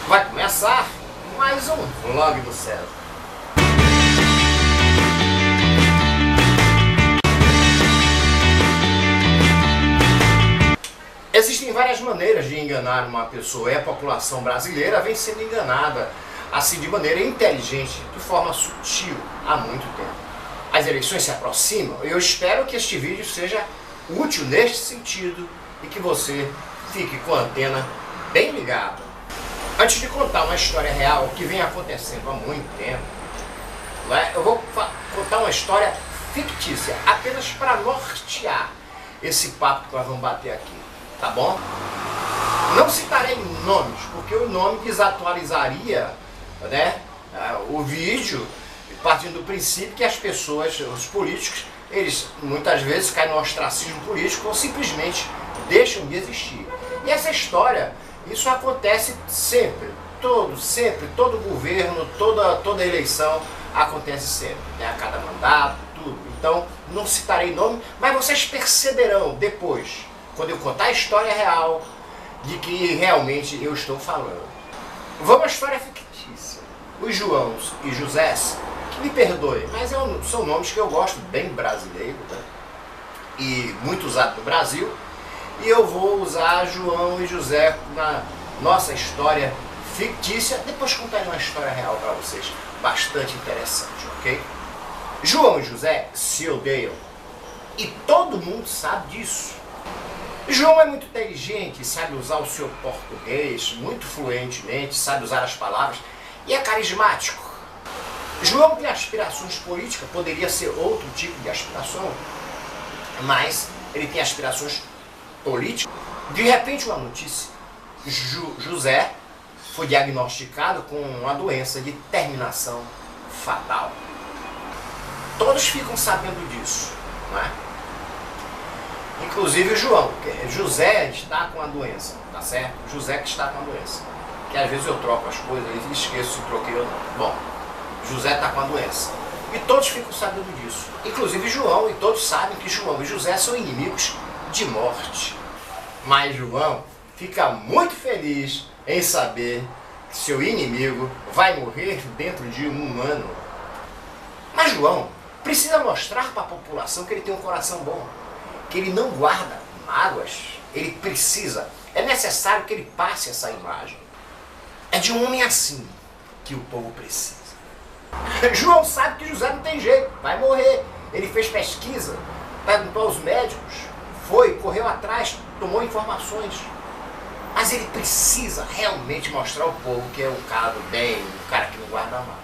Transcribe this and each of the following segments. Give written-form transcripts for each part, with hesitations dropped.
Vai começar mais um Vlog do César. Existem várias maneiras de enganar uma pessoa e a população brasileira vem sendo enganada assim de maneira inteligente, de forma sutil, há muito tempo. As eleições se aproximam e eu espero que este vídeo seja útil neste sentido e que você fique com a antena bem ligada. Antes de contar uma história real que vem acontecendo há muito tempo, eu vou contar uma história fictícia, apenas para nortear esse papo que nós vamos bater aqui, tá bom? Não citarei nomes, porque o nome desatualizaria, né, o vídeo, partindo do princípio que as pessoas, os políticos, eles muitas vezes caem no ostracismo político ou simplesmente deixam de existir. E essa história, isso acontece sempre, todo governo, toda eleição acontece sempre, né? A cada mandato, tudo. Então, não citarei nome, mas vocês perceberão depois, quando eu contar a história real, de que realmente eu estou falando. Vamos à história fictícia. Os Joãos e Josés, que me perdoem, mas são nomes que eu gosto, bem brasileiro, né? E muito usado no Brasil. E eu vou usar João e José na nossa história fictícia, depois contarei uma história real para vocês, bastante interessante, ok? João e José se odeiam e todo mundo sabe disso. João é muito inteligente, sabe usar o seu português muito fluentemente, sabe usar as palavras e é carismático. João tem aspirações políticas, poderia ser outro tipo de aspiração, mas ele tem aspirações políticas. De repente, uma notícia: José foi diagnosticado com uma doença de terminação fatal. Todos ficam sabendo disso, não é? Inclusive o João, José está com a doença, tá certo? José que está com a doença. Que às vezes eu troco as coisas e esqueço se troquei ou não. Bom, José está com a doença. E todos ficam sabendo disso. Inclusive João, e todos sabem que João e José são inimigos de morte. Mas João fica muito feliz em saber que seu inimigo vai morrer dentro de um ano. Mas João precisa mostrar para a população que ele tem um coração bom, que ele não guarda mágoas. Ele precisa, é necessário que ele passe essa imagem. É de um homem assim que o povo precisa. João sabe que José não tem jeito, vai morrer. Ele fez pesquisa, perguntou aos médicos, correu atrás, tomou informações. Mas ele precisa realmente mostrar ao povo que é um cara do bem, um cara que não guarda mágoas.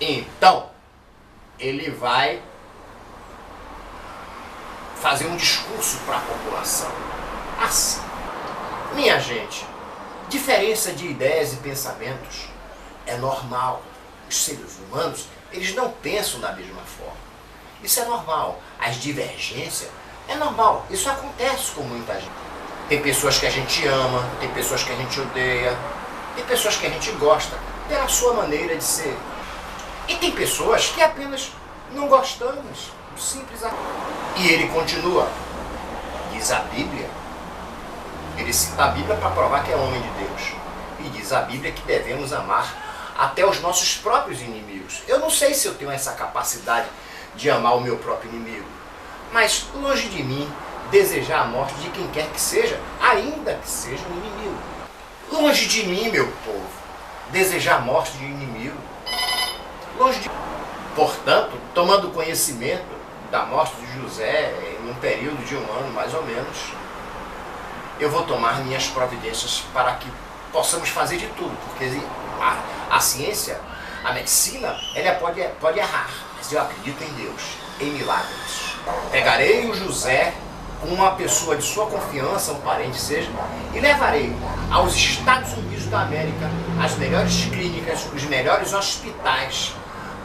Então, ele vai fazer um discurso para a população. Assim, minha gente, diferença de ideias e pensamentos é normal. Os seres humanos, eles não pensam da mesma forma. Isso é normal. As divergências é normal. Isso acontece com muita gente. Tem pessoas que a gente ama, tem pessoas que a gente odeia, tem pessoas que a gente gosta pela sua maneira de ser. E tem pessoas que apenas não gostamos. Simples assim. E ele continua. Diz a Bíblia. Ele cita a Bíblia para provar que é homem de Deus. E diz a Bíblia que devemos amar até os nossos próprios inimigos. Eu não sei se eu tenho essa capacidade de amar o meu próprio inimigo. Mas longe de mim desejar a morte de quem quer que seja, ainda que seja um inimigo. Longe de mim, meu povo, desejar a morte de inimigo. Longe de mim. Portanto, tomando conhecimento da morte de José em um período de um ano, mais ou menos, eu vou tomar minhas providências para que possamos fazer de tudo, porque a ciência, a medicina, ela pode errar, mas eu acredito em Deus, em milagres. Pegarei o José com uma pessoa de sua confiança, um parente seja, e levarei aos Estados Unidos da América as melhores clínicas, os melhores hospitais,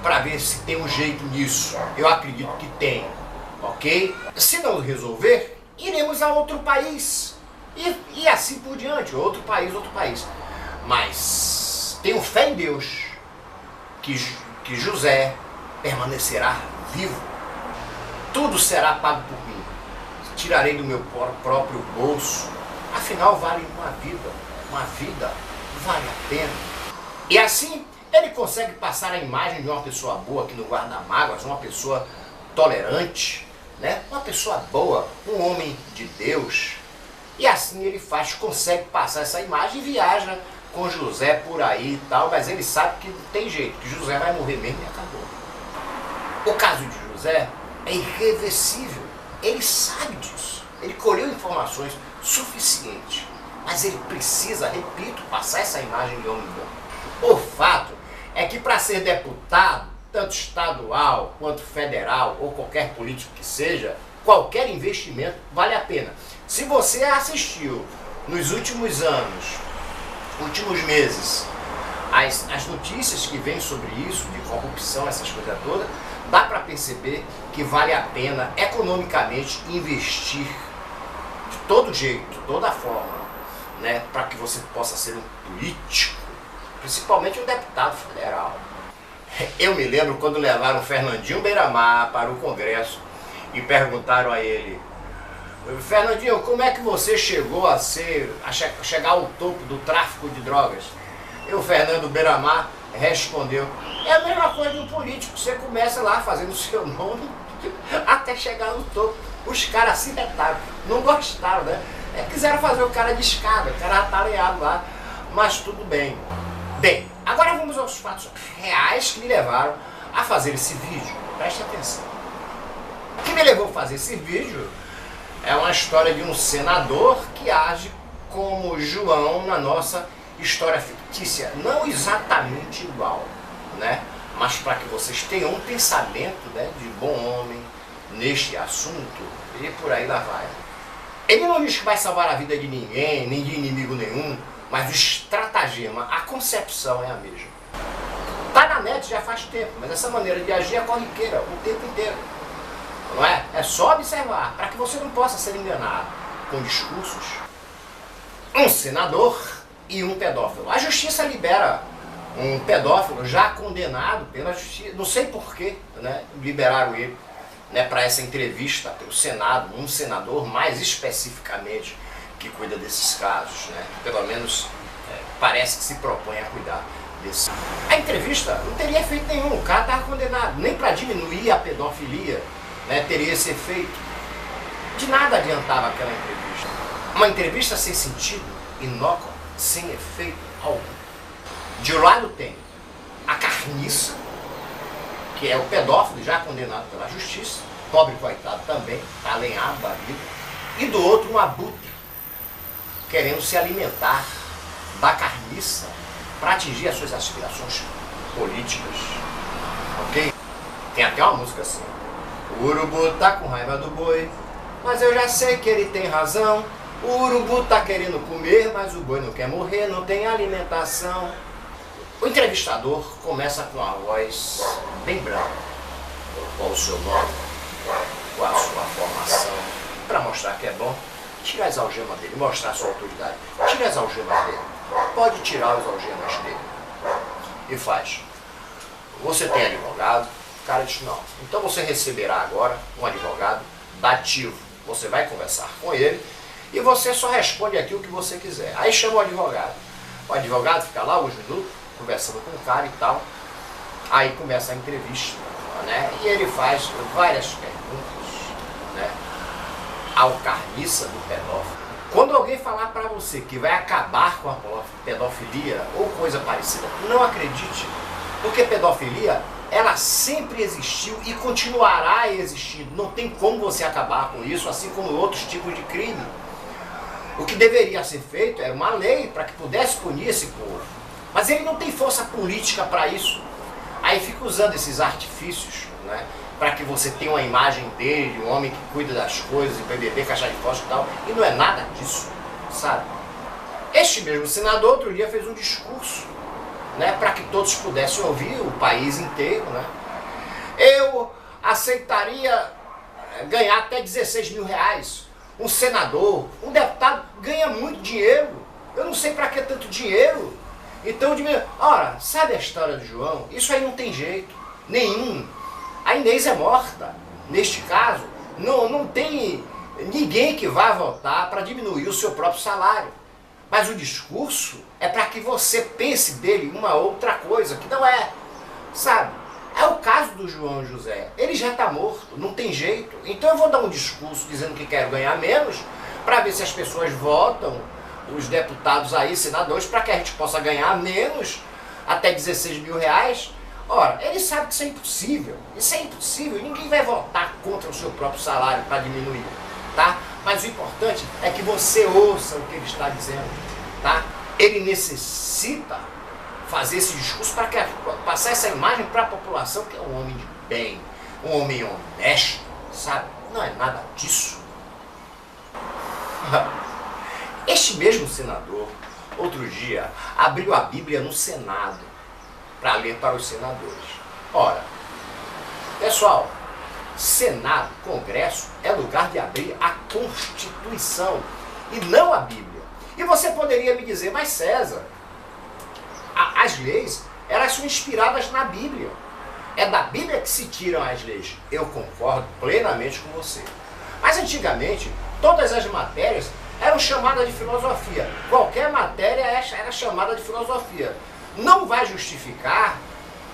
para ver se tem um jeito nisso. Eu acredito que tem, ok? Se não resolver, iremos a outro país. E assim por diante, outro país. Mas tenho fé em Deus que José permanecerá vivo. Tudo será pago por mim. Tirarei do meu próprio bolso. Afinal, vale uma vida vale a pena. E assim ele consegue passar a imagem de uma pessoa boa que não guarda mágoas, uma pessoa tolerante, né? Uma pessoa boa, um homem de Deus. E assim ele consegue passar essa imagem e viaja com José por aí e tal, mas ele sabe que não tem jeito, que José vai morrer mesmo e acabou. O caso de José é irreversível, ele sabe disso, ele colheu informações suficientes, mas ele precisa, repito, passar essa imagem de homem bom. O fato é que para ser deputado, tanto estadual quanto federal, ou qualquer político que seja, qualquer investimento vale a pena. Se você assistiu nos últimos anos, últimos meses, as notícias que vêm sobre isso, de corrupção, essas coisas todas, dá para perceber que vale a pena economicamente investir de todo jeito, de toda forma, né, para que você possa ser um político, principalmente um deputado federal. Eu me lembro quando levaram o Fernandinho Beiramar para o Congresso e perguntaram a ele: Fernandinho, como é que você chegou a chegar ao topo do tráfico de drogas? E o Fernando Beiramar respondeu: é a mesma coisa de um político, você começa lá fazendo o seu nome até chegar no topo. Os caras se retaram, não gostaram, né? Quiseram fazer o cara de escada, o cara atareado lá, mas tudo bem. Bem, agora vamos aos fatos reais que me levaram a fazer esse vídeo. Preste atenção. O que me levou a fazer esse vídeo é uma história de um senador que age como João na nossa história fictícia. Não exatamente igual, né? Mas para que vocês tenham um pensamento, né, de bom homem neste assunto, e por aí lá vai. Ele não diz que vai salvar a vida de ninguém, nem de inimigo nenhum, mas o estratagema, a concepção é a mesma. Tá na net já faz tempo, mas essa maneira de agir é corriqueira o tempo inteiro. Não é? É só observar, para que você não possa ser enganado com discursos. Um senador e um pedófilo. A justiça libera um pedófilo já condenado pela justiça. Não sei porquê, né, liberaram ele, né, para essa entrevista pelo Senado, um senador mais especificamente que cuida desses casos, né? Pelo menos parece que se propõe a cuidar desse. A entrevista não teria efeito nenhum, o cara estava condenado, nem para diminuir a pedofilia, né, teria esse efeito. De nada adiantava aquela entrevista. Uma entrevista sem sentido, inócua, sem efeito algum. De um lado tem a carniça, que é o pedófilo já condenado pela justiça, pobre coitado também, está alenhado da vida, e do outro um abutre, querendo se alimentar da carniça para atingir as suas aspirações políticas. Ok? Tem até uma música assim: o urubu tá com raiva do boi, mas eu já sei que ele tem razão. O urubu tá querendo comer, mas o boi não quer morrer, não tem alimentação. O entrevistador começa com uma voz bem branca. Qual o seu nome? Qual a sua formação? Para mostrar que é bom, tira as algemas dele, mostrar a sua autoridade. Tira as algemas dele. Pode tirar as algemas dele. E faz: você tem advogado? O cara diz: não. Então você receberá agora um advogado dativo. Você vai conversar com ele e você só responde aqui o que você quiser. Aí chama o advogado. O advogado fica lá uns minutos conversando com o cara e tal. Aí começa a entrevista, né? E ele faz várias perguntas, né, ao carniça do pedófilo. Quando alguém falar para você que vai acabar com a pedofilia ou coisa parecida, não acredite, porque pedofilia, ela sempre existiu e continuará existindo. Não tem como você acabar com isso, assim como outros tipos de crime. O que deveria ser feito era uma lei para que pudesse punir esse povo. Mas ele não tem força política para isso. Aí fica usando esses artifícios, né, para que você tenha uma imagem dele, um homem que cuida das coisas, e beber caixa de fósforo e tal. E não é nada disso, sabe? Este mesmo senador outro dia fez um discurso, né, para que todos pudessem ouvir, o país inteiro, né? Eu aceitaria ganhar até 16 mil reais. Um senador, um deputado ganha muito dinheiro. Eu não sei para que tanto dinheiro. Então, ora, sabe a história do João? Isso aí não tem jeito nenhum. A Inês é morta. Neste caso, não tem ninguém que vá votar para diminuir o seu próprio salário. Mas o discurso é para que você pense dele uma outra coisa, que não é, sabe? É o caso do João José. Ele já está morto, não tem jeito. Então eu vou dar um discurso dizendo que quero ganhar menos, para ver se as pessoas votam, os deputados aí, senadores, para que a gente possa ganhar menos, até 16 mil reais. Ora, ele sabe que isso é impossível. Isso é impossível. Ninguém vai votar contra o seu próprio salário para diminuir, tá? Mas o importante é que você ouça o que ele está dizendo, tá? Ele necessita fazer esse discurso para passar essa imagem para a população que é um homem de bem, um homem honesto, sabe? Não é nada disso. Este mesmo senador, outro dia, abriu a Bíblia no Senado para ler para os senadores. Ora, pessoal, Senado, Congresso, é lugar de abrir a Constituição e não a Bíblia. E você poderia me dizer, mas César, as leis, elas são inspiradas na Bíblia. É da Bíblia que se tiram as leis. Eu concordo plenamente com você. Mas antigamente, todas as matérias eram chamadas de filosofia. Qualquer matéria era chamada de filosofia. Não vai justificar,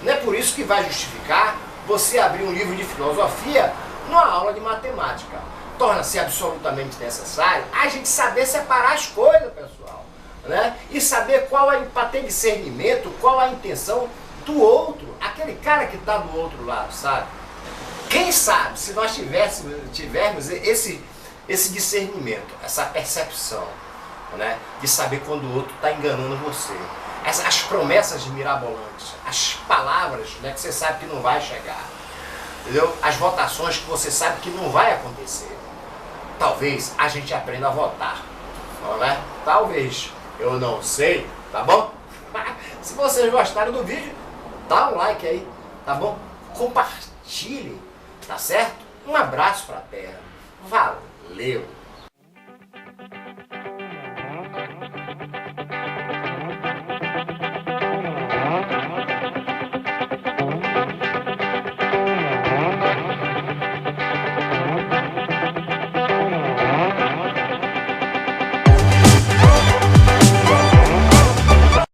não é por isso que vai justificar você abrir um livro de filosofia numa aula de matemática. Torna-se absolutamente necessário a gente saber separar as coisas, pessoal, né? E saber para ter discernimento, qual a intenção do outro, aquele cara que está do outro lado, sabe? Quem sabe se nós tivermos esse discernimento, essa percepção, né? De saber quando o outro está enganando você. As promessas mirabolantes, as palavras, né, que você sabe que não vai chegar, entendeu? As votações que você sabe que não vai acontecer. Talvez a gente aprenda a votar, não é? Talvez, eu não sei, tá bom? Se vocês gostaram do vídeo, dá um like aí, tá bom? Compartilhem, tá certo? Um abraço pra terra. Valeu!